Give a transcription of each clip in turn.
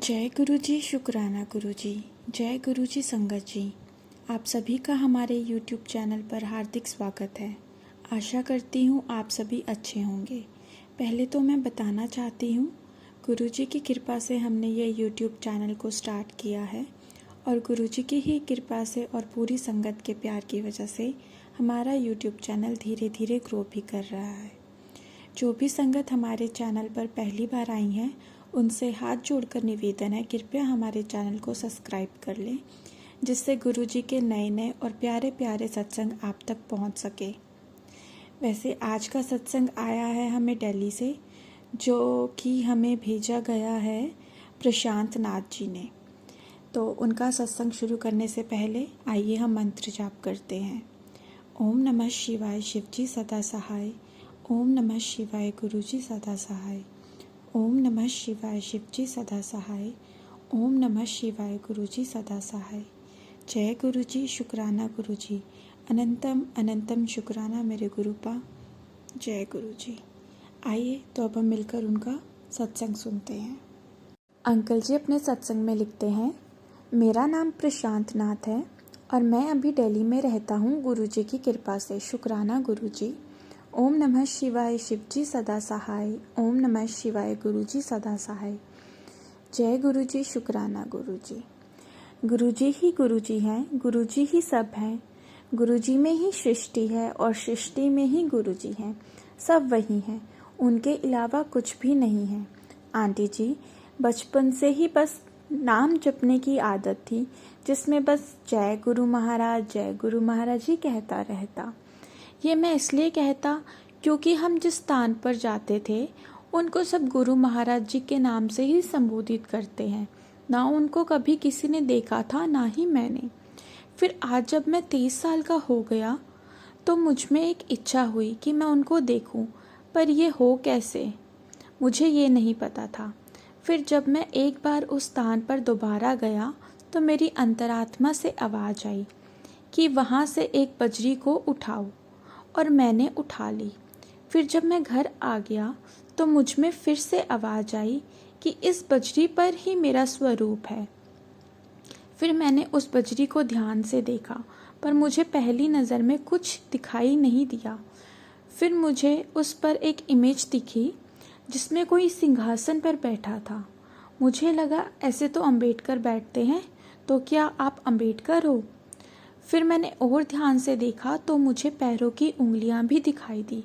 जय गुरु जी, शुक्राना गुरु जी। जय गुरु जी संगत जी। आप सभी का हमारे YouTube चैनल पर हार्दिक स्वागत है। आशा करती हूँ आप सभी अच्छे होंगे। पहले तो मैं बताना चाहती हूँ, गुरु जी की कृपा से हमने ये YouTube चैनल को स्टार्ट किया है और गुरु जी की ही कृपा से और पूरी संगत के प्यार की वजह से हमारा YouTube चैनल धीरे धीरे ग्रो भी कर रहा है। जो भी संगत हमारे चैनल पर पहली बार आई हैं, उनसे हाथ जोड़कर निवेदन है, कृपया हमारे चैनल को सब्सक्राइब कर लें, जिससे गुरु जी के नए नए और प्यारे प्यारे सत्संग आप तक पहुंच सके। वैसे आज का सत्संग आया है हमें दिल्ली से, जो कि हमें भेजा गया है प्रशांत नाथ जी ने। तो उनका सत्संग शुरू करने से पहले आइए हम मंत्र जाप करते हैं। ओम नमः शिवाय, शिव जी सदा सहाय। ओम नमः शिवाय, गुरु जी सदा सहाय। ओम नमः शिवाय, शिव जी सदा सहाय। ओम नमः शिवाय, गुरु जी सदा सहाय। जय गुरु जी, शुक्राना गुरु जी। अनंतम अनंतम शुक्राना मेरे गुरुपा। जय गुरु जी। आइए तो अब हम मिलकर उनका सत्संग सुनते हैं। अंकल जी अपने सत्संग में लिखते हैं, मेरा नाम प्रशांत नाथ है और मैं अभी दिल्ली में रहता हूँ गुरु जी की कृपा से। शुक्राना गुरु जी। ओम नमः शिवाय, शिव जी सदा सहाय। ओम नमः शिवाय, गुरु जी सदा सहाय। जय गुरु जी, शुक्राना गुरु जी। गुरु जी हैं, गुरु जी ही सब हैं। गुरु जी में ही सृष्टि है और सृष्टि में ही गुरु जी हैं। सब वही हैं, उनके अलावा कुछ भी नहीं है। आंटी जी, बचपन से ही बस नाम जपने की आदत थी, जिसमें बस जय गुरु महाराज ही कहता रहता। ये मैं इसलिए कहता क्योंकि हम जिस स्थान पर जाते थे उनको सब गुरु महाराज जी के नाम से ही संबोधित करते हैं। ना उनको कभी किसी ने देखा था, ना ही मैंने। फिर आज जब मैं 23 साल का हो गया तो मुझ में एक इच्छा हुई कि मैं उनको देखूं, पर ये हो कैसे, मुझे ये नहीं पता था। फिर जब मैं एक बार उस स्थान पर दोबारा गया तो मेरी अंतरात्मा से आवाज़ आई कि वहाँ से एक बजरी को उठाओ, और मैंने उठा ली। फिर जब मैं घर आ गया तो मुझ में फिर से आवाज़ आई कि इस बजरी पर ही मेरा स्वरूप है। फिर मैंने उस बजरी को ध्यान से देखा, पर मुझे पहली नज़र में कुछ दिखाई नहीं दिया। फिर मुझे उस पर एक इमेज दिखी जिसमें कोई सिंहासन पर बैठा था। मुझे लगा ऐसे तो अंबेडकर बैठते हैं, तो क्या आप अंबेडकर हो? फिर मैंने और ध्यान से देखा तो मुझे पैरों की उंगलियां भी दिखाई दी।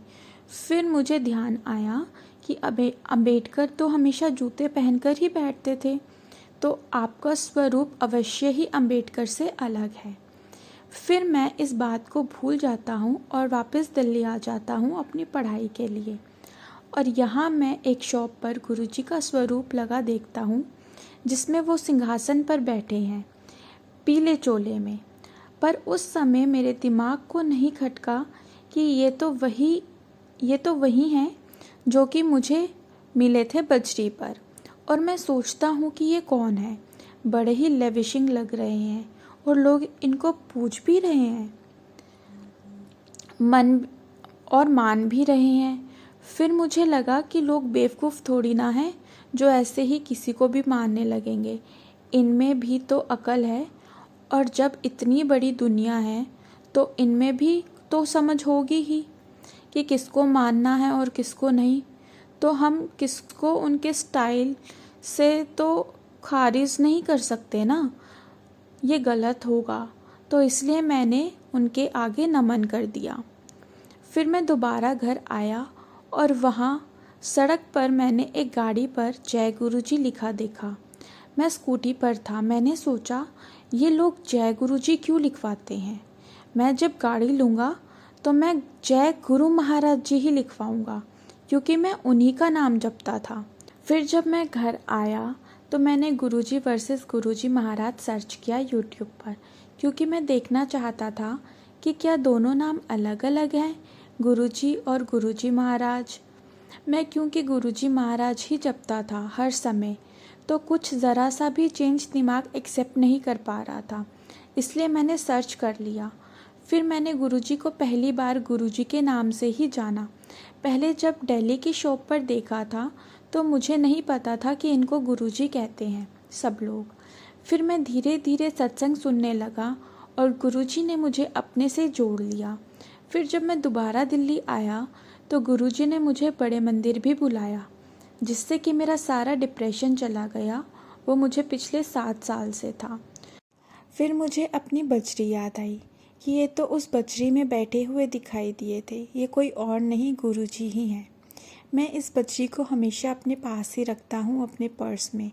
फिर मुझे ध्यान आया कि अंबेडकर तो हमेशा जूते पहनकर ही बैठते थे, तो आपका स्वरूप अवश्य ही अंबेडकर से अलग है। फिर मैं इस बात को भूल जाता हूँ और वापस दिल्ली आ जाता हूँ अपनी पढ़ाई के लिए। और यहाँ मैं एक शॉप पर गुरुजी का स्वरूप लगा देखता हूँ, जिसमें वो सिंहासन पर बैठे हैं पीले चोले में। पर उस समय मेरे दिमाग को नहीं खटका कि ये तो वही हैं जो कि मुझे मिले थे बजरी पर। और मैं सोचता हूँ कि ये कौन है, बड़े ही लेविशिंग लग रहे हैं और लोग इनको पूछ भी रहे हैं, मान भी रहे हैं। फिर मुझे लगा कि लोग बेवकूफ़ थोड़ी ना हैं जो ऐसे ही किसी को भी मानने लगेंगे। इनमें भी तो अकल है, और जब इतनी बड़ी दुनिया है तो इनमें भी तो समझ होगी ही कि किसको मानना है और किसको नहीं। तो हम किसको उनके स्टाइल से तो खारिज नहीं कर सकते ना, ये गलत होगा। तो इसलिए मैंने उनके आगे नमन कर दिया। फिर मैं दोबारा घर आया और वहाँ सड़क पर मैंने एक गाड़ी पर जय गुरु जी लिखा देखा। मैं स्कूटी पर था। मैंने सोचा ये लोग जय गुरु जी क्यों लिखवाते हैं, मैं जब गाड़ी लूँगा तो मैं जय गुरु महाराज जी ही लिखवाऊँगा, क्योंकि मैं उन्हीं का नाम जपता था। फिर जब मैं घर आया तो मैंने गुरुजी वर्सेस गुरुजी महाराज सर्च किया यूट्यूब पर, क्योंकि मैं देखना चाहता था कि क्या दोनों नाम अलग अलग हैं, गुरुजी और गुरुजी महाराज। मैं क्योंकि गुरुजी महाराज ही जपता था हर समय, तो कुछ ज़रा सा भी चेंज दिमाग एक्सेप्ट नहीं कर पा रहा था, इसलिए मैंने सर्च कर लिया। फिर मैंने गुरुजी को पहली बार गुरुजी के नाम से ही जाना। पहले जब दिल्ली की शॉप पर देखा था तो मुझे नहीं पता था कि इनको गुरुजी कहते हैं। सब लोग। फिर मैं धीरे धीरे सत्संग सुनने लगा और गुरुजी ने मुझे अपने से जोड़ लिया। फिर जब मैं दोबारा दिल्ली आया तो गुरुजी ने मुझे बड़े मंदिर भी बुलाया, जिससे कि मेरा सारा डिप्रेशन चला गया। वो मुझे पिछले 7 साल से था। फिर मुझे अपनी बजरी याद आई कि ये तो उस बजरी में बैठे हुए दिखाई दिए थे, ये कोई और नहीं गुरुजी ही हैं। मैं इस बजरी को हमेशा अपने पास ही रखता हूँ, अपने पर्स में।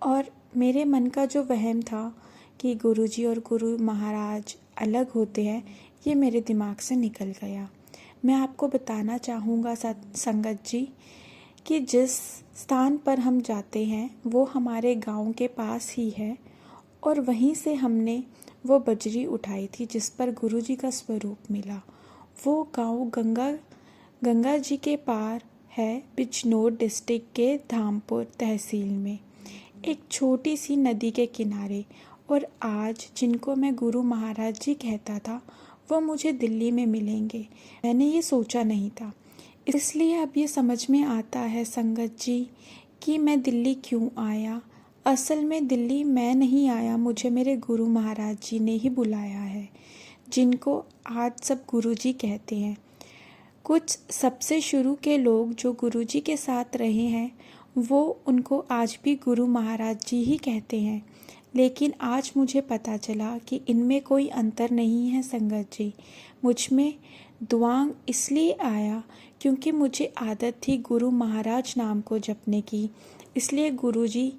और मेरे मन का जो वहम था कि गुरुजी और गुरु महाराज अलग होते हैं, ये मेरे दिमाग से निकल गया। मैं आपको बताना चाहूँगा संगत जी कि जिस स्थान पर हम जाते हैं वो हमारे गांव के पास ही है, और वहीं से हमने वो बजरी उठाई थी जिस पर गुरुजी का स्वरूप मिला। वो गांव गंगा जी के पार है, बिजनौर डिस्ट्रिक्ट के धामपुर तहसील में, एक छोटी सी नदी के किनारे। और आज जिनको मैं गुरु महाराज जी कहता था वो मुझे दिल्ली में मिलेंगे, मैंने ये सोचा नहीं था। इसलिए अब ये समझ में आता है संगत जी कि मैं दिल्ली क्यों आया। असल में दिल्ली मैं नहीं आया, मुझे मेरे गुरु महाराज जी ने ही बुलाया है, जिनको आज सब गुरुजी कहते हैं। कुछ सबसे शुरू के लोग जो गुरुजी के साथ रहे हैं वो उनको आज भी गुरु महाराज जी ही कहते हैं। लेकिन आज मुझे पता चला कि इनमें कोई अंतर नहीं है संगत जी। मुझ में दुआंग इसलिए आया क्योंकि मुझे आदत थी गुरु महाराज नाम को जपने की। इसलिए गुरुजी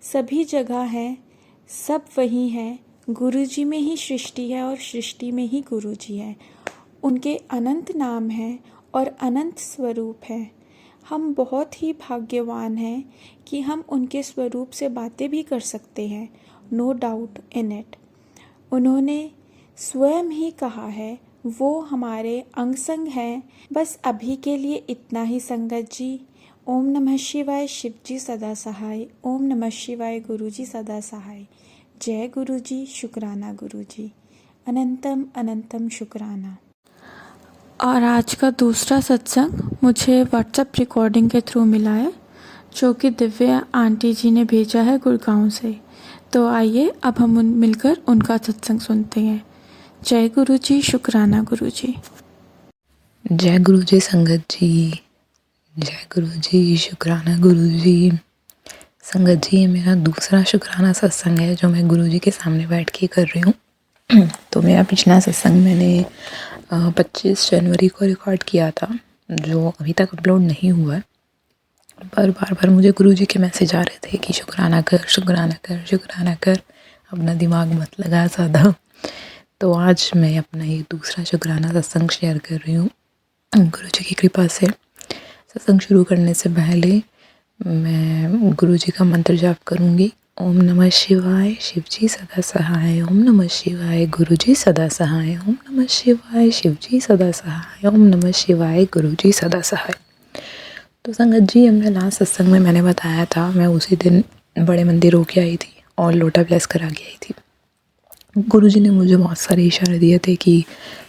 सभी जगह हैं, सब वही हैं। गुरुजी में ही सृष्टि है और सृष्टि में ही गुरुजी है। उनके अनंत नाम हैं और अनंत स्वरूप हैं। हम बहुत ही भाग्यवान हैं कि हम उनके स्वरूप से बातें भी कर सकते हैं, नो डाउट इन इट। उन्होंने स्वयं ही कहा है वो हमारे अंग संग हैं। बस अभी के लिए इतना ही संगत जी। ओम नमः शिवाय, शिव जी सदा सहाय। ओम नमः शिवाय, गुरु जी सदा सहाय। जय गुरु जी, शुक्राना गुरु जी, अनंतम अनंतम शुक्राना। और आज का दूसरा सत्संग मुझे व्हाट्सएप रिकॉर्डिंग के थ्रू मिला है, जो कि दिव्या आंटी जी ने भेजा है गुड़गांव से। तो आइए अब हम मिलकर उनका सत्संग सुनते हैं। जय गुरु जी, शुक्राना गुरु जी। जय गुरु जी संगत जी, जय गुरु जी, शुक्राना गुरु जी। संगत जी, ये मेरा दूसरा शुक्राना सत्संग है जो मैं गुरु जी के सामने बैठ के कर रही हूँ। तो मेरा पिछला सत्संग मैंने 25 जनवरी को रिकॉर्ड किया था, जो अभी तक अपलोड नहीं हुआ है। पर बार बार मुझे गुरुजी के मैसेज आ रहे थे कि शुक्राना कर, शुक्राना कर, शुक्राना कर, अपना दिमाग मत लगा ज़्यादा। तो आज मैं अपना ये दूसरा शुक्राना सत्संग शेयर कर रही हूँ गुरुजी की कृपा से। सत्संग शुरू करने से पहले मैं गुरुजी का मंत्र जाप करूँगी। ओम नमः शिवाय, शिव जी सदा सहाय। ओम नमः शिवाय, गुरु जी सदा सहाय। ओम नमः शिवाय, शिव जी सदा सहाय। ओम नमः शिवाय, गुरु जी सदा सहाय। तो संगत जी, हमने लास्ट सत्संग में मैंने बताया था, मैं उसी दिन बड़े मंदिर होके आई थी और लोटा ब्लेस करा के आई थी। गुरुजी ने मुझे बहुत सारे इशारे दिए थे कि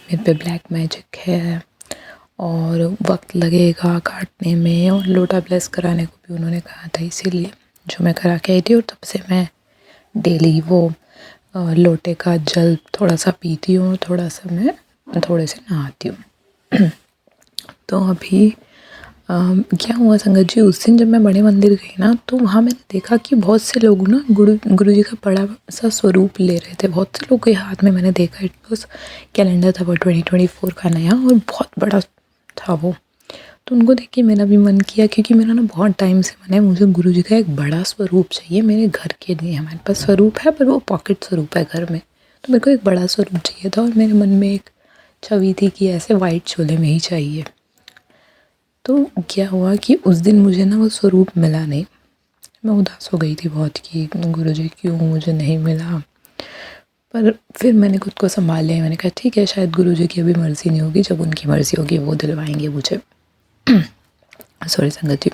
मेरे पे ब्लैक मैजिक है और वक्त लगेगा काटने में, और लोटा ब्लेस कराने को भी उन्होंने कहा था। इसीलिए जो मैं करा के आई थी, और तब से मैं डेली वो लोटे का जल थोड़ा सा पीती हूँ और थोड़े से नहाती हूँ। तो अभी क्या हुआ संगत जी, उस दिन जब मैं बड़े मंदिर गई ना, तो वहाँ मैंने देखा कि बहुत से लोग ना गुरु जी का बड़ा सा स्वरूप ले रहे थे। बहुत से लोग के हाथ में मैंने देखा, इट बस कैलेंडर था वो 2024 का नया, और बहुत बड़ा था वो। तो उनको देख के मेरा भी मन किया, क्योंकि मेरा ना बहुत टाइम से मन है, मुझे गुरु जी का एक बड़ा स्वरूप चाहिए मेरे घर के लिए। हमारे पास स्वरूप है पर वो पॉकेट स्वरूप है घर में, तो मेरे को एक बड़ा स्वरूप चाहिए था। और मेरे मन में एक छवि थी कि ऐसे वाइट चोले में ही चाहिए। तो क्या हुआ कि उस दिन मुझे ना वो स्वरूप मिला नहीं। मैं उदास हो गई थी बहुत कि गुरुजी क्यों मुझे नहीं मिला। पर फिर मैंने खुद को संभाल लिया। मैंने कहा ठीक है, शायद गुरुजी की अभी मर्ज़ी नहीं होगी, जब उनकी मर्ज़ी होगी वो दिलवाएंगे मुझे। सॉरी संगत जी।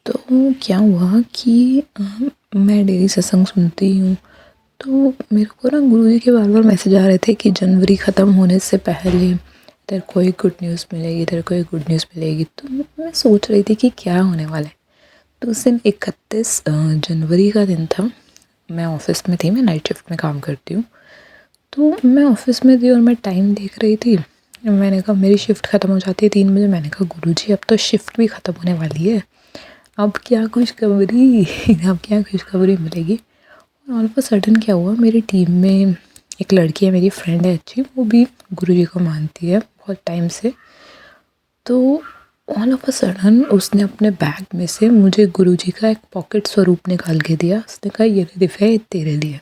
तो क्या हुआ कि मैं डेली सत्संग सुनती हूँ, तो मेरे को ना गुरुजी के बार बार मैसेज आ रहे थे कि जनवरी ख़त्म होने से पहले तेरे को एक गुड न्यूज़ मिलेगी, तेरे को एक गुड न्यूज़ मिलेगी। तो मैं सोच रही थी कि क्या होने वाला है। तो उस दिन 31 जनवरी का दिन था। मैं ऑफ़िस में थी, मैं नाइट शिफ्ट में काम करती हूँ। तो मैं ऑफ़िस में थी और मैं टाइम देख रही थी। मैंने कहा मेरी शिफ्ट ख़त्म हो जाती है 3 बजे। मैंने कहा गुरुजी अब तो शिफ्ट भी ख़त्म होने वाली है, अब क्या खुशखबरी अब क्या खुशखबरी मिलेगी। और ऑल ऑफ अ सडन क्या हुआ, मेरी टीम में एक लड़की है, मेरी फ्रेंड है अच्छी, वो भी गुरुजी को मानती है बहुत टाइम से। तो ऑल ऑफ अ सडन उसने अपने बैग में से मुझे गुरुजी का एक पॉकेट स्वरूप निकाल के दिया। उसने कहा ये ले दिव्या, ये तेरे लिए।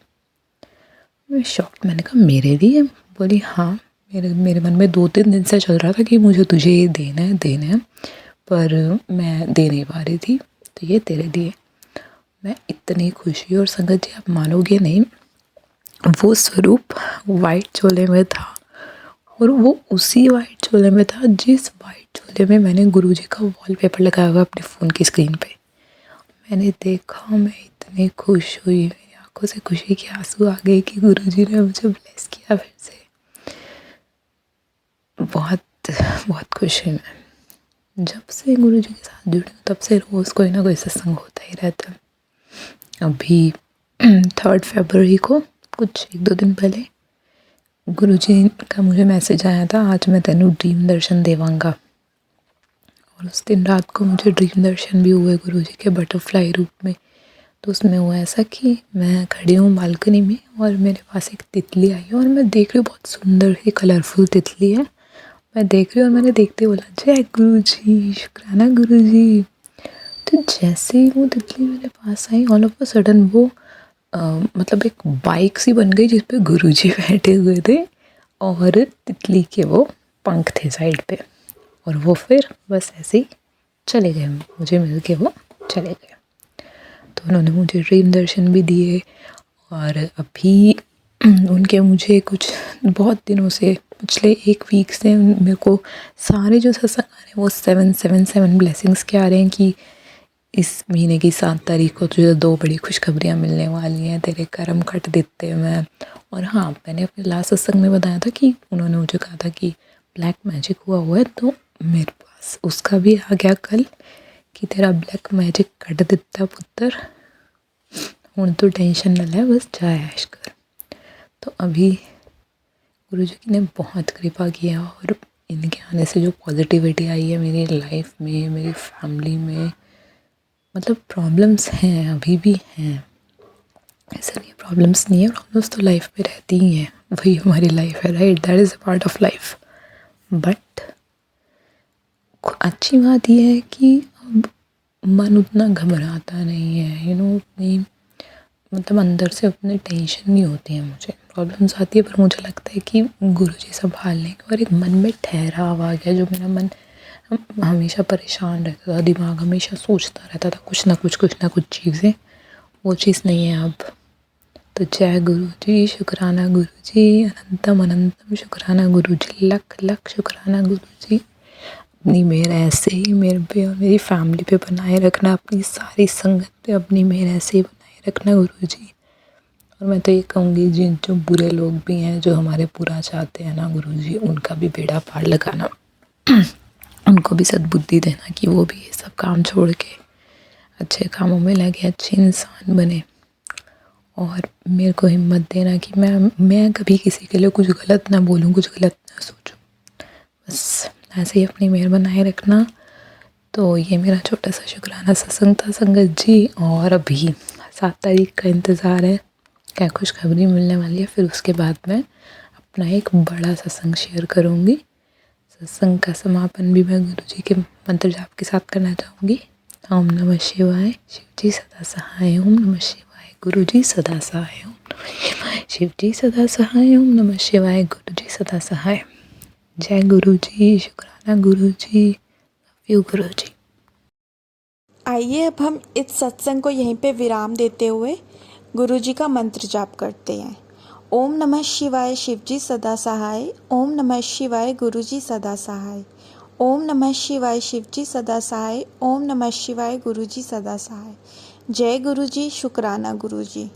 मैं शॉक्ड, मैंने कहा मेरे लिए? बोली हाँ। मेरे मन में 2-3 दिन से चल रहा था कि मुझे तुझे ये देना है, पर मैं दे नहीं पा रही थी, तो ये तेरे लिए। मैं इतनी खुशी, और संगत जी आप मानोगे नहीं, वो स्वरूप वाइट चोले में था, और वो उसी वाइट चोले में था जिस वाइट चोले में मैंने गुरुजी का वॉलपेपर लगाया हुआ अपने फ़ोन की स्क्रीन पे। मैंने देखा, मैं इतनी खुश हुई, मेरी आंखों से खुशी के आंसू आ गए कि गुरुजी ने मुझे ब्लेस किया फिर से। बहुत बहुत खुश हुई मैं। जब से गुरुजी के साथ जुड़ी हूँ तब से रोज़ कोई ना कोई सत्संग होता ही रहता है। अभी 3 फरवरी को, कुछ 1-2 दिन पहले, गुरुजी का मुझे मैसेज आया था, आज मैं तेनू ड्रीम दर्शन देवांगा। और उस दिन रात को मुझे ड्रीम दर्शन भी हुए गुरुजी के बटरफ्लाई रूप में। तो उसमें हुआ ऐसा कि मैं खड़ी हूँ बालकनी में और मेरे पास एक तितली आई है, और मैं देख रही हूँ बहुत सुंदर सी कलरफुल तितली है। मैं देख रही हूँ और मैंने देखते बोला जय गुरुजी, शुक्राना गुरुजी। तो जैसे ही वो तितली मेरे पास आई, ऑल ऑफ अ सडन वो मतलब एक बाइक सी बन गई जिस पे गुरुजी बैठे हुए थे, और तितली के वो पंख थे साइड पे, और वो फिर बस ऐसे ही चले गए, मुझे मिल के वो चले गए। तो उन्होंने मुझे ड्रीम दर्शन भी दिए। और अभी उनके मुझे कुछ बहुत दिनों से, पिछले 1 वीक से मेरे को सारे जो सत्संग आ रहे हैं वो 777 ब्लेसिंग्स के आ रहे हैं कि इस महीने की 7 तारीख को तुझे 2 बड़ी खुशखबरियाँ मिलने वाली हैं, तेरे कर्म कट देते मैं। और हाँ, मैंने अपने लास्ट सत्संग में बताया था कि उन्होंने मुझे कहा था कि ब्लैक मैजिक हुआ है, तो मेरे पास उसका भी आ गया कल कि तेरा ब्लैक मैजिक कट दिता पुत्र, हूँ तो टेंशन न ले, बस जा ऐश कर। तो अभी गुरुजी ने बहुत कृपा किया, और इनके आने से जो पॉजिटिविटी आई है मेरी लाइफ में, मेरी फैमिली में, मतलब प्रॉब्लम्स हैं, अभी भी हैं, ऐसा नहीं प्रॉब्लम्स नहीं है, प्रॉब्लम्स तो लाइफ में रहती ही हैं, वही हमारी लाइफ है, right, that is a part of life. But अच्छी बात यह है कि अब मन उतना घबराता नहीं है, अपनी मतलब अंदर से उतनी टेंशन नहीं होती है। मुझे प्रॉब्लम्स आती है पर मुझे लगता है कि गुरुजी संभाल लेंगे, और एक मन में ठहराव आ गया। जो मेरा मन हमेशा परेशान रहता था, दिमाग हमेशा सोचता रहता था कुछ ना कुछ चीज़ें, वो चीज़ नहीं है अब। तो जय गुरुजी, शुक्राना गुरुजी, अनंतम अनंतम शुक्राना गुरुजी, लख लख शुक्राना गुरुजी। अपनी मेहर ऐसे ही मेरे पे और मेरी फैमिली पे बनाए रखना, अपनी सारी संगत पे अपनी मेहर ऐसे ही बनाए रखना गुरुजी। और मैं तो ये कहूँगी जिन जो बुरे लोग भी हैं, जो हमारे बुरा चाहते हैं ना गुरुजी, उनका भी बेड़ा पार लगाना, उनको भी सद्बुद्धि देना कि वो भी ये सब काम छोड़ के अच्छे कामों में लगे, अच्छे इंसान बने। और मेरे को हिम्मत देना कि मैं कभी किसी के लिए कुछ गलत ना बोलूँ, कुछ गलत ना सोचूं, बस ऐसे ही अपनी मेहर बनाए रखना। तो ये मेरा छोटा सा शुक्राना सत्संग था संगत जी। और अभी 7 तारीख का इंतज़ार है, क्या खुशखबरी मिलने वाली है। फिर उसके बाद मैं अपना एक बड़ा सत्संग शेयर करूँगी। सत्संग का समापन भी मैं गुरुजी के मंत्र जाप के साथ करना चाहूँगी। ओम नमः शिवाय, शिव जी सदा सहाय। ओम नमः शिवाय, गुरुजी सदा सहाय। ओम नमः शिवाय, शिव जी सदा सहाय। ओम नमः शिवाय, गुरुजी सदा सहाय। जय गुरुजी, शुक्राना गुरुजी, लव यू गुरुजी। आइए अब हम इस सत्संग को यहीं पे विराम देते हुए गुरु जी का मंत्र जाप करते हैं। ओम नमः शिवाय, शिवजी सदा सहाय। ओम नमः शिवाय, गुरु जी सदा सहाय। ओम नमः शिवाय, शिवजी सदा सहाय। ओम नमः शिवाय, गुरु जी सदा सहाय। जय गुरु जी, शुक्राना गुरु जी।